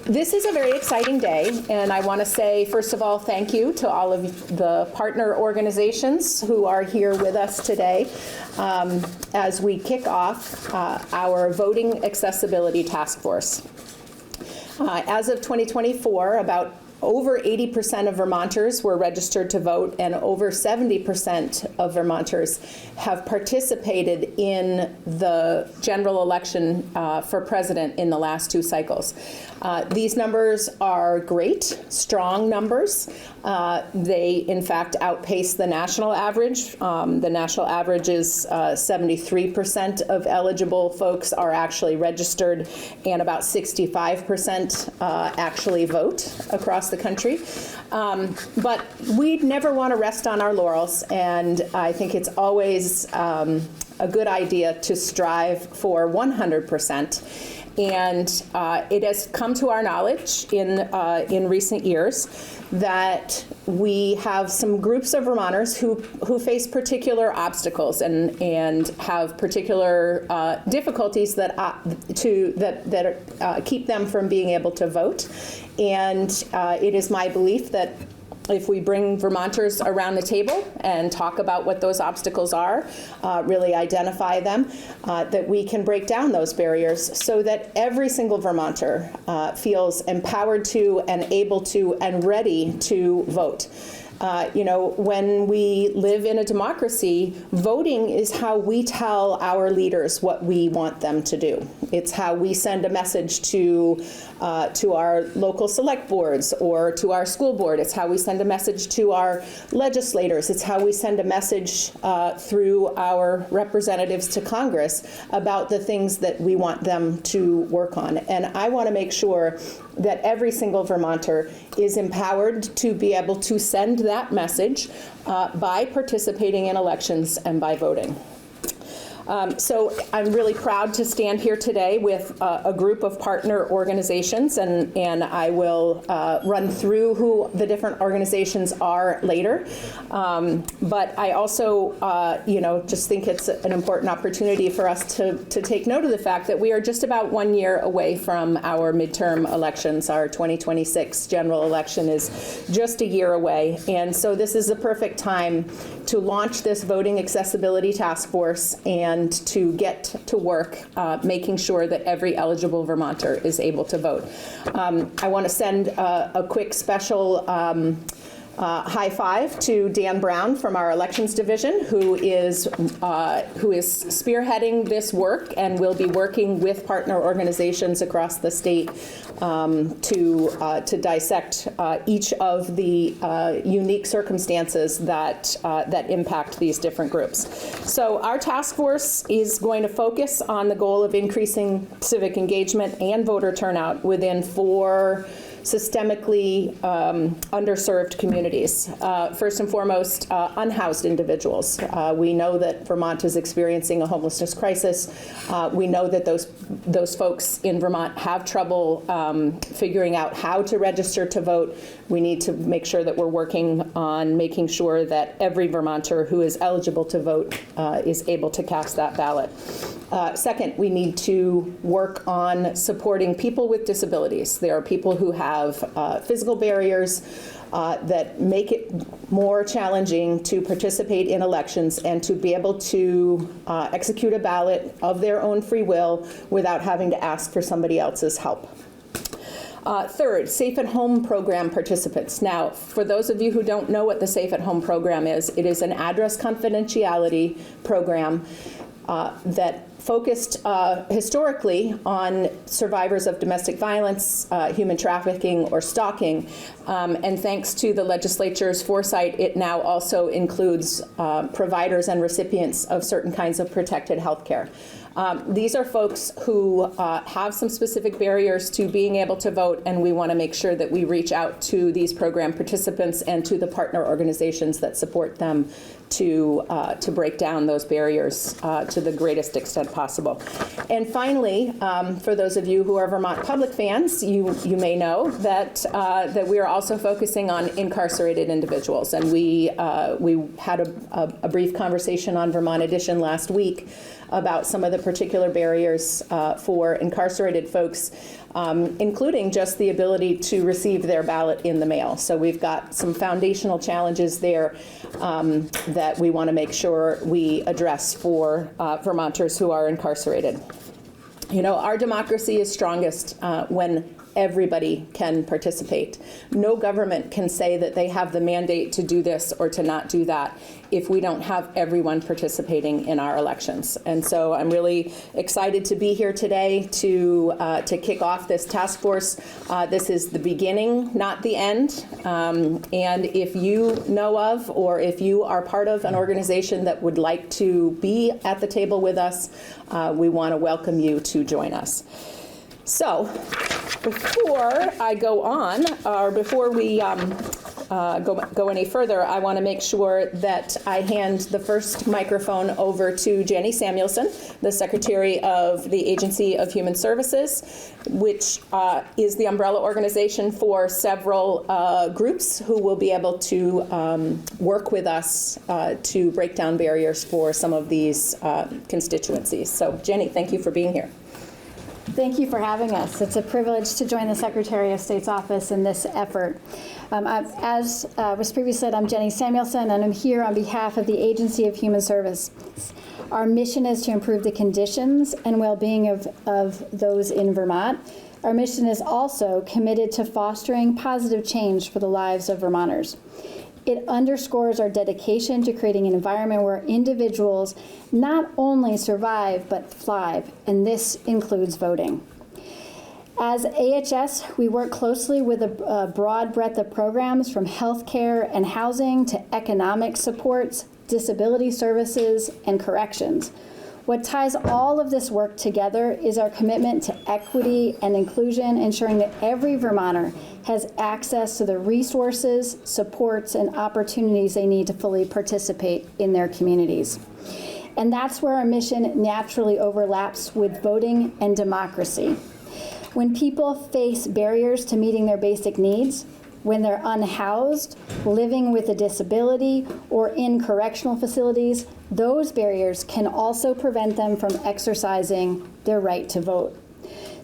This is a very exciting day, and I want to say, first of all, thank you to all of the partner organizations who are here with us today as we kick off our Voting Accessibility Task Force. As of 2024, about over 80% of Vermonters were registered to vote, and over 70% of Vermonters have participated in the general election for president in the last 2 cycles. These numbers are great, strong numbers. They, in fact, outpace the national average. The national average is 73% of eligible folks are actually registered, and about 65% actually vote across the country. But we never want to rest on our laurels, and I think it's always a good idea to strive for 100%. And it has come to our knowledge in recent years that we have some groups of Vermonters who face particular obstacles and have particular difficulties that keep them from being able to vote. And it is my belief that if we bring Vermonters around the table and talk about what those obstacles are, really identify them, that we can break down those barriers so that every single Vermonter feels empowered to and able to and ready to vote. When we live in a democracy, voting is how we tell our leaders what we want them to do. It's how we send a message to our local select boards or to our school board. It's how we send a message to our legislators. It's how we send a message through our representatives to Congress about the things that we want them to work on. And I want to make sure that every single Vermonter is empowered to be able to send that message by participating in elections and by voting. So I'm really proud to stand here today with a group of partner organizations, and I will run through who the different organizations are later. But I also, just think it's an important opportunity for us to take note of the fact that we are just about 1 year away from our midterm elections. Our 2026 general election is just a year away, and so this is the perfect time to launch this Voting Accessibility Task Force and to get to work making sure that every eligible Vermonter is able to vote. I want to send a quick special high five to Dan Brown from our Elections Division, who is spearheading this work and will be working with partner organizations across the state to dissect each of the unique circumstances that impact these different groups. So our task force is going to focus on the goal of increasing civic engagement and voter turnout within 4 systemically underserved communities. First and foremost, unhoused individuals. We know that Vermont is experiencing a homelessness crisis. We know that those folks in Vermont have trouble figuring out how to register to vote. We need to make sure that we're working on making sure that every Vermonter who is eligible to vote is able to cast that ballot. Second, we need to work on supporting people with disabilities. There are people who have physical barriers that make it more challenging to participate in elections and to be able to execute a ballot of their own free will without having to ask for somebody else's help. Third, Safe at Home program participants. Now, for those of you who don't know what the Safe at Home program is, it is an address confidentiality program that focused historically on survivors of domestic violence, human trafficking, or stalking. And thanks to the legislature's foresight, it now also includes providers and recipients of certain kinds of protected health care. These are folks who have some specific barriers to being able to vote, and we want to make sure that we reach out to these program participants and to the partner organizations that support them to break down those barriers to the greatest extent possible. And finally, for those of you who are Vermont Public fans, you may know that we are also focusing on incarcerated individuals. And we had a brief conversation on Vermont Edition last week about some of the particular barriers for incarcerated folks, including just the ability to receive their ballot in the mail. So we've got some foundational challenges there that we want to make sure we address for Vermonters who are incarcerated. You know, our democracy is strongest when everybody can participate. No government can say that they have the mandate to do this or to not do that if we don't have everyone participating in our elections. And so I'm really excited to be here today to kick off this task force. This is the beginning, not the end. And if you know of, or if you are part of an organization that would like to be at the table with us, we want to welcome you to join us. So before I go on, or before we go any further, I want to make sure that I hand the first microphone over to Jenny Samuelson, the Secretary of the Agency of Human Services, which is the umbrella organization for several groups who will be able to work with us to break down barriers for some of these constituencies. So Jenny, thank you for being here. Thank you for having us. It's a privilege to join the Secretary of State's office in this effort. As was previously said, I'm Jenny Samuelson, and I'm here on behalf of the Agency of Human Services. Our mission is to improve the conditions and well-being of those in Vermont. Our mission is also committed to fostering positive change for the lives of Vermonters. It underscores our dedication to creating an environment where individuals not only survive but thrive, and this includes voting. As AHS, we work closely with a broad breadth of programs from healthcare and housing to economic supports, disability services, and corrections. What ties all of this work together is our commitment to equity and inclusion, ensuring that every Vermonter has access to the resources, supports, and opportunities they need to fully participate in their communities. And that's where our mission naturally overlaps with voting and democracy. When people face barriers to meeting their basic needs, when they're unhoused, living with a disability, or in correctional facilities, those barriers can also prevent them from exercising their right to vote.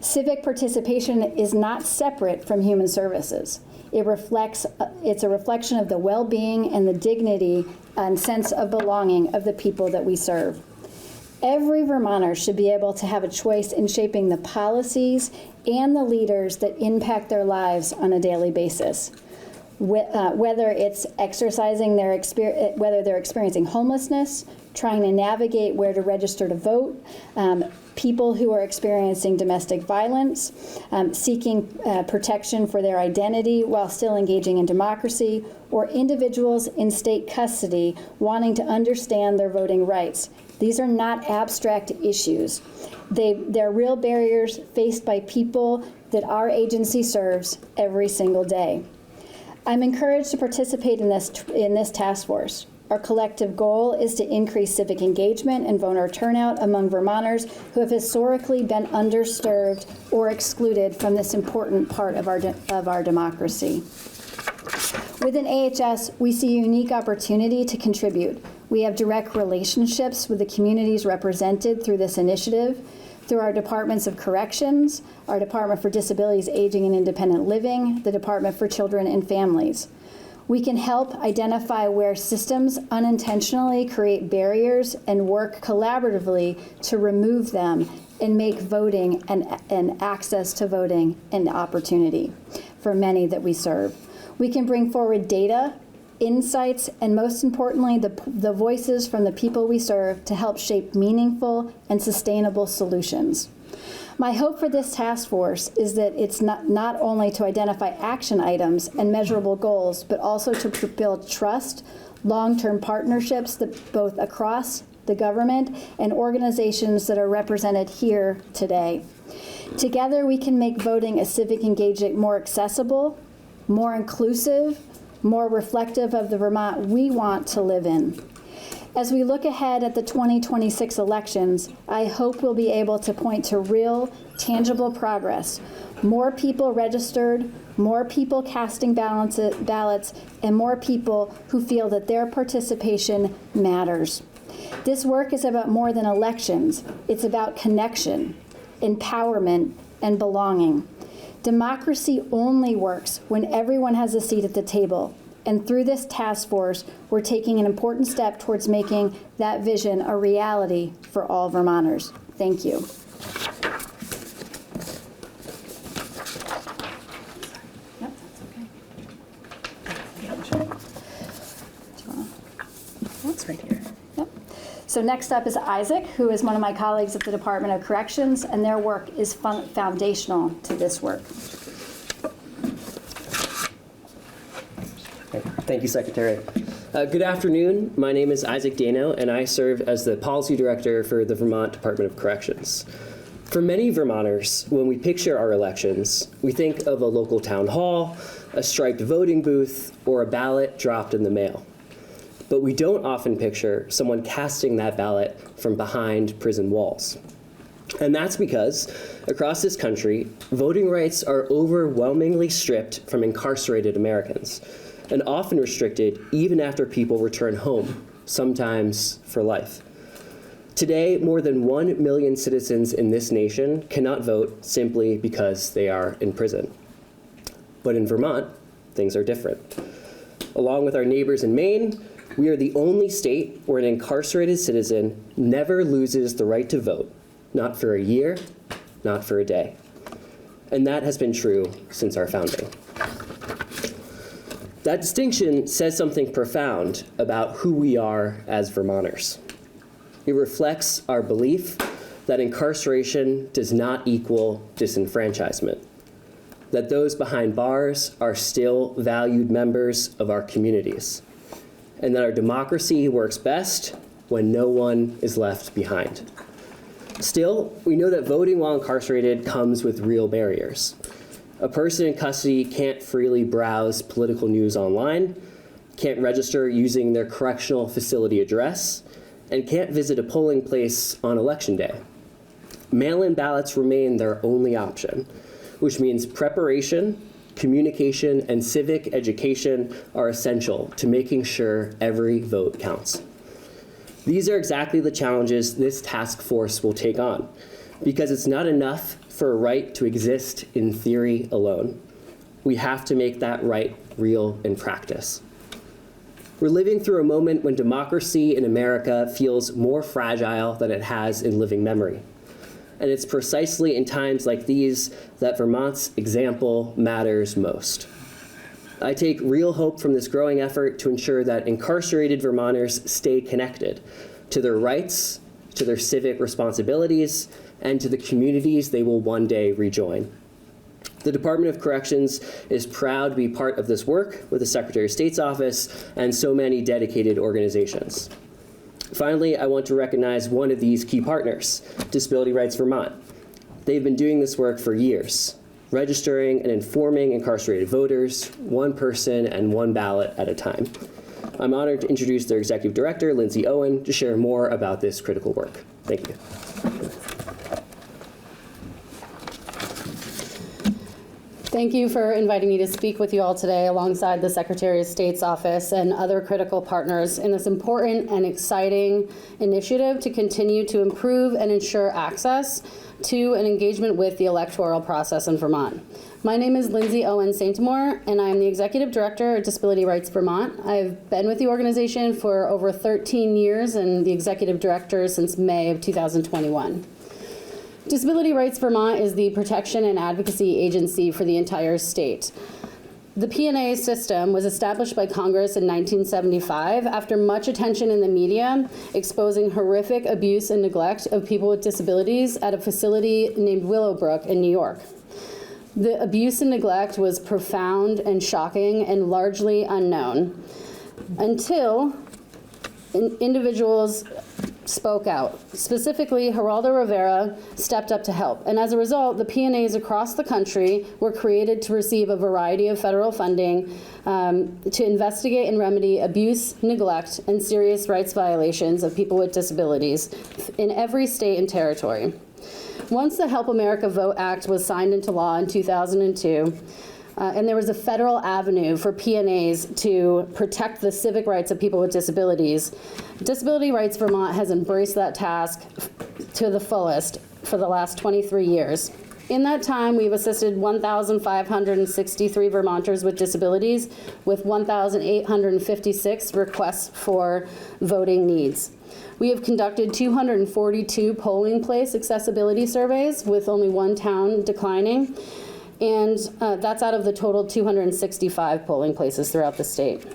Civic participation is not separate from human services. It's a reflection of the well-being and the dignity and sense of belonging of the people that we serve. Every Vermonter should be able to have a choice in shaping the policies and the leaders that impact their lives on a daily basis. Whether it's exercising whether they're experiencing homelessness, trying to navigate where to register to vote, people who are experiencing domestic violence, seeking protection for their identity while still engaging in democracy, or individuals in state custody wanting to understand their voting rights. These are not abstract issues. They're real barriers faced by people that our agency serves every single day. I'm encouraged to participate in this task force. Our collective goal is to increase civic engagement and voter turnout among Vermonters who have historically been underserved or excluded from this important part of our democracy. Within AHS, we see a unique opportunity to contribute. We have direct relationships with the communities represented through this initiative, through our Departments of Corrections, our Department for Disabilities, Aging, and Independent Living, the Department for Children and Families. We can help identify where systems unintentionally create barriers and work collaboratively to remove them and make voting and access to voting an opportunity for many that we serve. We can bring forward data, insights, and most importantly, the voices from the people we serve to help shape meaningful and sustainable solutions. My hope for this task force is that it's not only to identify action items and measurable goals, but also to build trust, long-term partnerships that both across the government and organizations that are represented here today. Together, we can make voting a civic engagement more accessible, more inclusive, more reflective of the Vermont we want to live in. As we look ahead at the 2026 elections, I hope we'll be able to point to real, tangible progress. More people registered, more people casting ballots, and more people who feel that their participation matters. This work is about more than elections. It's about connection, empowerment, and belonging. Democracy only works when everyone has a seat at the table. And through this task force, we're taking an important step towards making that vision a reality for all Vermonters. Thank you. That's right here. Yep. So next up is Isaac, who is one of my colleagues at the Department of Corrections, and their work is foundational to this work. Thank you, Secretary. Good afternoon. My name is Isaac Dano, and I serve as the Policy Director for the Vermont Department of Corrections. For many Vermonters, when we picture our elections, we think of a local town hall, a striped voting booth, or a ballot dropped in the mail. But we don't often picture someone casting that ballot from behind prison walls. And that's because across this country, voting rights are overwhelmingly stripped from incarcerated Americans, and often restricted even after people return home, sometimes for life. Today, more than 1 million citizens in this nation cannot vote simply because they are in prison. But in Vermont, things are different. Along with our neighbors in Maine, we are the only state where an incarcerated citizen never loses the right to vote, not for a year, not for a day. And that has been true since our founding. That distinction says something profound about who we are as Vermonters. It reflects our belief that incarceration does not equal disenfranchisement, that those behind bars are still valued members of our communities, and that our democracy works best when no one is left behind. Still, we know that voting while incarcerated comes with real barriers. A person in custody can't freely browse political news online, can't register using their correctional facility address, and can't visit a polling place on election day. Mail-in ballots remain their only option, which means preparation, communication, and civic education are essential to making sure every vote counts. These are exactly the challenges this task force will take on, because it's not enough for a right to exist in theory alone. We have to make that right real in practice. We're living through a moment when democracy in America feels more fragile than it has in living memory. And it's precisely in times like these that Vermont's example matters most. I take real hope from this growing effort to ensure that incarcerated Vermonters stay connected to their rights, to their civic responsibilities, and to the communities they will one day rejoin. The Department of Corrections is proud to be part of this work with the Secretary of State's office and so many dedicated organizations. Finally, I want to recognize one of these key partners, Disability Rights Vermont. They've been doing this work for years, registering and informing incarcerated voters, one person and one ballot at a time. I'm honored to introduce their Executive Director, Lindsay Owen, to share more about this critical work. Thank you. Thank you for inviting me to speak with you all today alongside the Secretary of State's office and other critical partners in this important and exciting initiative to continue to improve and ensure access to and engagement with the electoral process in Vermont. My name is Lindsay Owen Saintamore, and I'm the Executive Director of Disability Rights Vermont. I've been with the organization for over 13 years and the Executive Director since May of 2021. Disability Rights Vermont is the protection and advocacy agency for the entire state. The P&A system was established by Congress in 1975 after much attention in the media exposing horrific abuse and neglect of people with disabilities at a facility named Willowbrook in New York. The abuse and neglect was profound and shocking and largely unknown until individuals spoke out. Specifically, Geraldo Rivera stepped up to help. And as a result, the P&As across the country were created to receive a variety of federal funding to investigate and remedy abuse, neglect, and serious rights violations of people with disabilities in every state and territory. Once the Help America Vote Act was signed into law in 2002, And there was a federal avenue for P&As to protect the civic rights of people with disabilities. Disability Rights Vermont has embraced that task to the fullest for the last 23 years. In that time, we've assisted 1,563 Vermonters with disabilities with 1,856 requests for voting needs. We have conducted 242 polling place accessibility surveys with only one town declining, and that's out of the total 265 polling places throughout the state.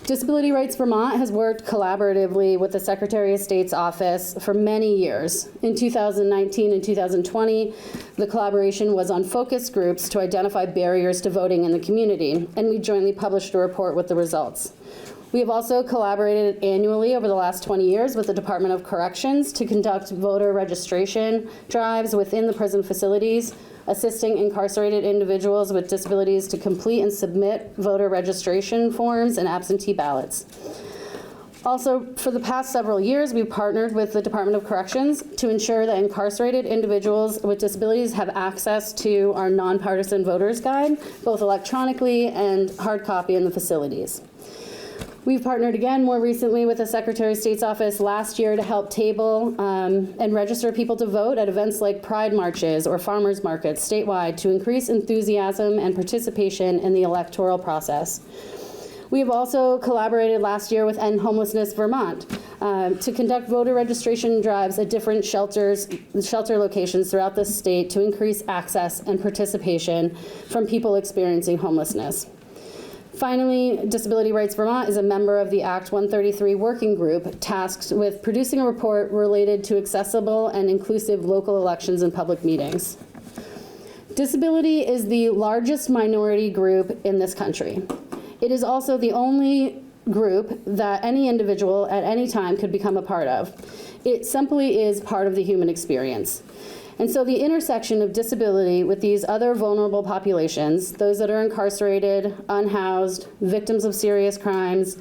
Disability Rights Vermont has worked collaboratively with the Secretary of State's office for many years. In 2019 and 2020, the collaboration was on focus groups to identify barriers to voting in the community, and we jointly published a report with the results. We have also collaborated annually over the last 20 years with the Department of Corrections to conduct voter registration drives within the prison facilities, assisting incarcerated individuals with disabilities to complete and submit voter registration forms and absentee ballots. Also, for the past several years, we've partnered with the Department of Corrections to ensure that incarcerated individuals with disabilities have access to our nonpartisan voters guide, both electronically and hard copy in the facilities. We've partnered again more recently with the Secretary of State's office last year to help table and register people to vote at events like Pride Marches or farmers markets statewide to increase enthusiasm and participation in the electoral process. We have also collaborated last year with End Homelessness Vermont to conduct voter registration drives at different shelter locations throughout the state to increase access and participation from people experiencing homelessness. Finally, Disability Rights Vermont is a member of the Act 133 working group tasked with producing a report related to accessible and inclusive local elections and public meetings. Disability is the largest minority group in this country. It is also the only group that any individual at any time could become a part of. It simply is part of the human experience. And so the intersection of disability with these other vulnerable populations, those that are incarcerated, unhoused, victims of serious crimes,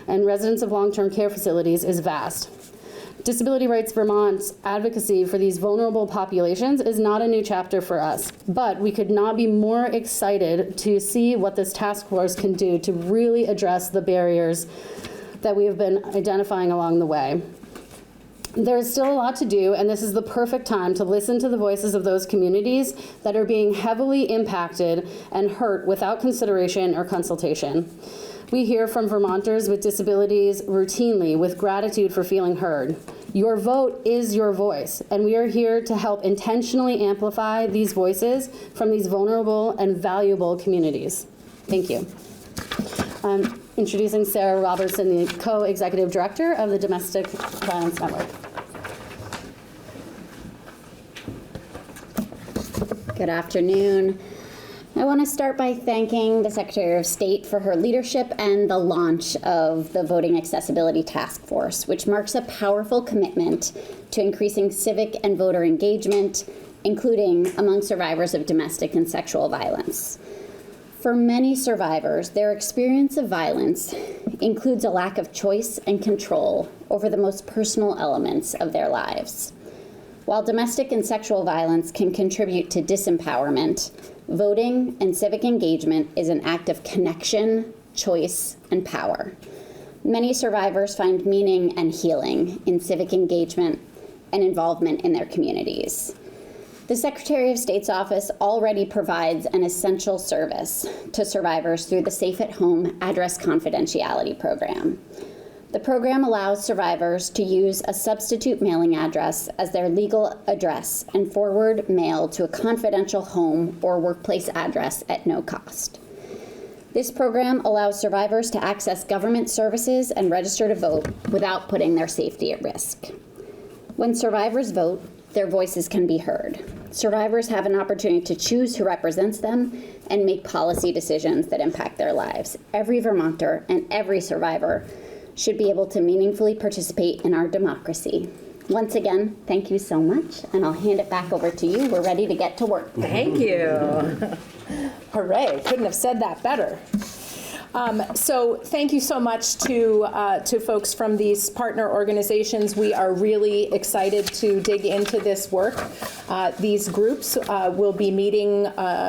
and residents of long-term care facilities is vast. Disability Rights Vermont's advocacy for these vulnerable populations is not a new chapter for us, but we could not be more excited to see what this task force can do to really address the barriers that we have been identifying along the way. There is still a lot to do, and this is the perfect time to listen to the voices of those communities that are being heavily impacted and hurt without consideration or consultation. We hear from Vermonters with disabilities routinely with gratitude for feeling heard. Your vote is your voice, and we are here to help intentionally amplify these voices from these vulnerable and valuable communities. Thank you. Introducing Sarah Robertson, the co-executive director of the Domestic Violence Network. Good afternoon. I want to start by thanking the Secretary of State for her leadership and the launch of the Voting Accessibility Task Force, which marks a powerful commitment to increasing civic and voter engagement, including among survivors of domestic and sexual violence. For many survivors, their experience of violence includes a lack of choice and control over the most personal elements of their lives. While domestic and sexual violence can contribute to disempowerment, voting and civic engagement is an act of connection, choice, and power. Many survivors find meaning and healing in civic engagement and involvement in their communities. The Secretary of State's office already provides an essential service to survivors through the Safe at Home Address Confidentiality Program. The program allows survivors to use a substitute mailing address as their legal address and forward mail to a confidential home or workplace address at no cost. This program allows survivors to access government services and register to vote without putting their safety at risk. When survivors vote, their voices can be heard. Survivors have an opportunity to choose who represents them and make policy decisions that impact their lives. Every Vermonter and every survivor should be able to meaningfully participate in our democracy. Once again, thank you so much, and I'll hand it back over to you. We're ready to get to work. Thank you. Hooray, couldn't have said that better. So thank you so much to folks from these partner organizations. We are really excited to dig into this work. These groups will be meeting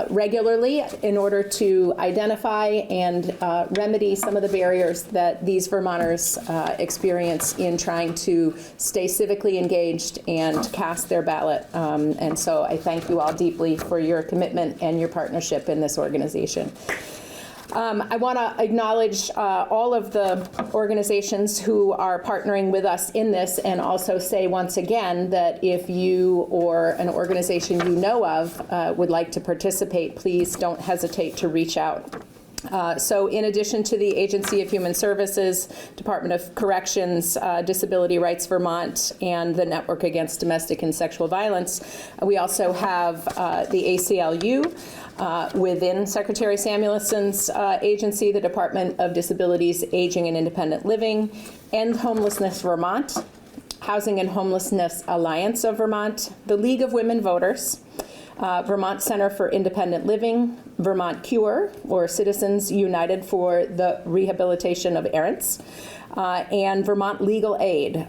regularly in order to identify and remedy some of the barriers that these Vermonters experience in trying to stay civically engaged and cast their ballot. And so I thank you all deeply for your commitment and your partnership in this organization. I want to acknowledge all of the organizations who are partnering with us in this, and also say once again that if you or an organization you know of would like to participate, please don't hesitate to reach out. So in addition to the Agency of Human Services, Department of Corrections, Disability Rights Vermont, and the Network Against Domestic and Sexual Violence, we also have the ACLU, within Secretary Samuelson's agency, the Department of Disabilities, Aging and Independent Living, End Homelessness Vermont, Housing and Homelessness Alliance of Vermont, the League of Women Voters, Vermont Center for Independent Living, Vermont Cure, or Citizens United for the Rehabilitation of Errants, and Vermont Legal Aid,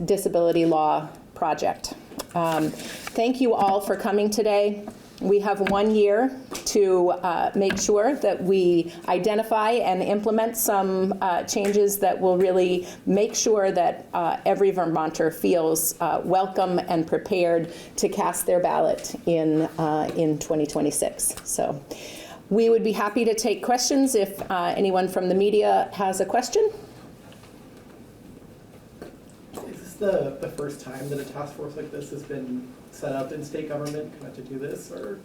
Disability Law Project. Thank you all for coming today. We have 1 year to make sure that we identify and implement some changes that will really make sure that every Vermonter feels welcome and prepared to cast their ballot in 2026. So we would be happy to take questions if anyone from the media has a question. Is this the first time that a task force like this has been set up in state government kind of to do this, or?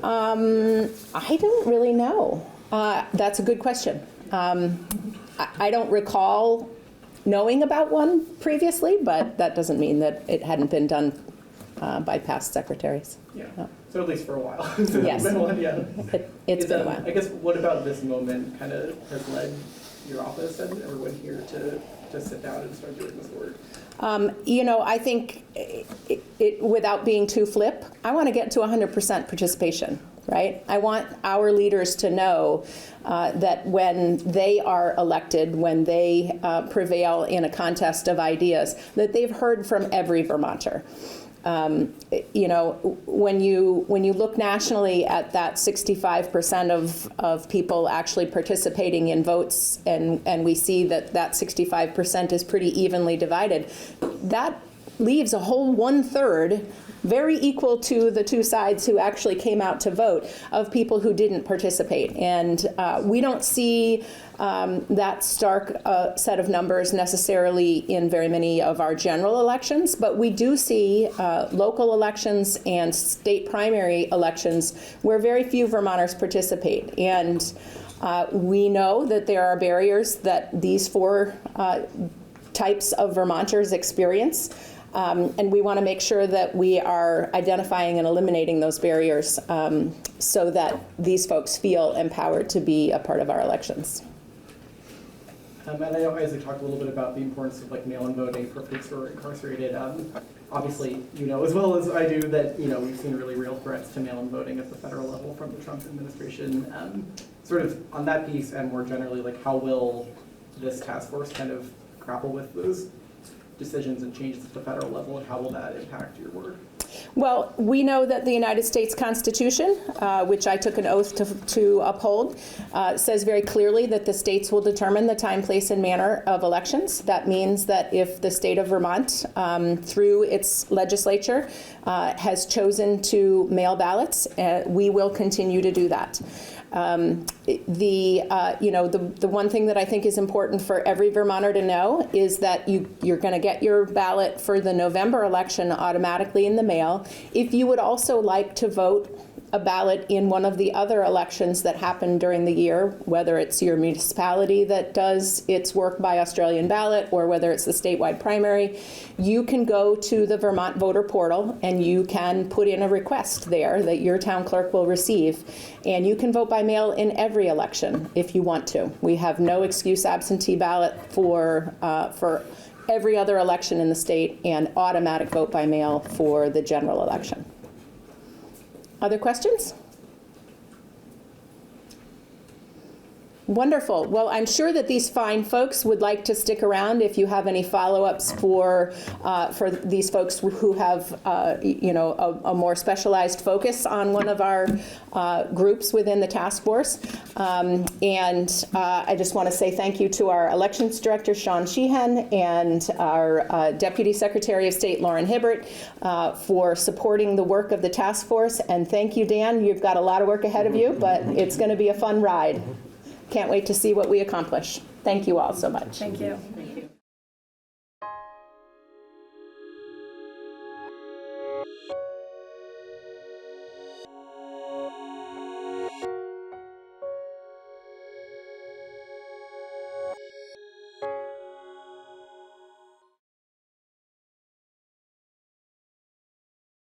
I don't really know. That's a good question. I don't recall knowing about one previously, but that doesn't mean that it hadn't been done by past secretaries. Yeah. No. So at least for a while. Yes. Been one, yeah. It's been a while. I guess what about this moment kind of has led your office and everyone here to sit down and start doing this work? I think without being too flip, I want to get to 100% participation, right? I want our leaders to know that when they are elected, when they prevail in a contest of ideas, that they've heard from every Vermonter. When you look nationally at that 65% of people actually participating in votes, and we see that 65% is pretty evenly divided, that leaves a whole 1/3 very equal to the two sides who actually came out to vote of people who didn't participate. And we don't see that stark set of numbers necessarily in very many of our general elections, but we do see local elections and state primary elections where very few Vermonters participate. And we know that there are barriers that these four types of Vermonters experience. And we want to make sure that we are identifying and eliminating those barriers so that these folks feel empowered to be a part of our elections. And I know Isaac talked a little bit about the importance of mail-in voting for folks who are incarcerated. Obviously, as well as I do that we've seen really real threats to mail-in voting at the federal level from the Trump administration. Sort of on that piece and more generally, how will this task force kind of grapple with those decisions and changes at the federal level, and how will that impact your work? Well, we know that the United States Constitution, which I took an oath to uphold, says very clearly that the states will determine the time, place, and manner of elections. That means that if the state of Vermont, through its legislature, has chosen to mail ballots, we will continue to do that. The one thing that I think is important for every Vermonter to know is that you're going to get your ballot for the November election automatically in the mail. If you would also like to vote a ballot in one of the other elections that happen during the year, whether it's your municipality that does its work by Australian ballot or whether it's the statewide primary, you can go to the Vermont voter portal and you can put in a request there that your town clerk will receive, and you can vote by mail in every election if you want to. We have no excuse absentee ballot for every other election in the state, and automatic vote by mail for the general election. Other questions? Wonderful. Well, I'm sure that these fine folks would like to stick around if you have any follow-ups for these folks who have, a more specialized focus on one of our groups within the task force. And I just want to say thank you to our elections director, Sean Sheehan, and our Deputy Secretary of State, Lauren Hibbert, for supporting the work of the task force. And thank you, Dan. You've got a lot of work ahead of you, but it's going to be a fun ride. Can't wait to see what we accomplish. Thank you all so much. Thank you.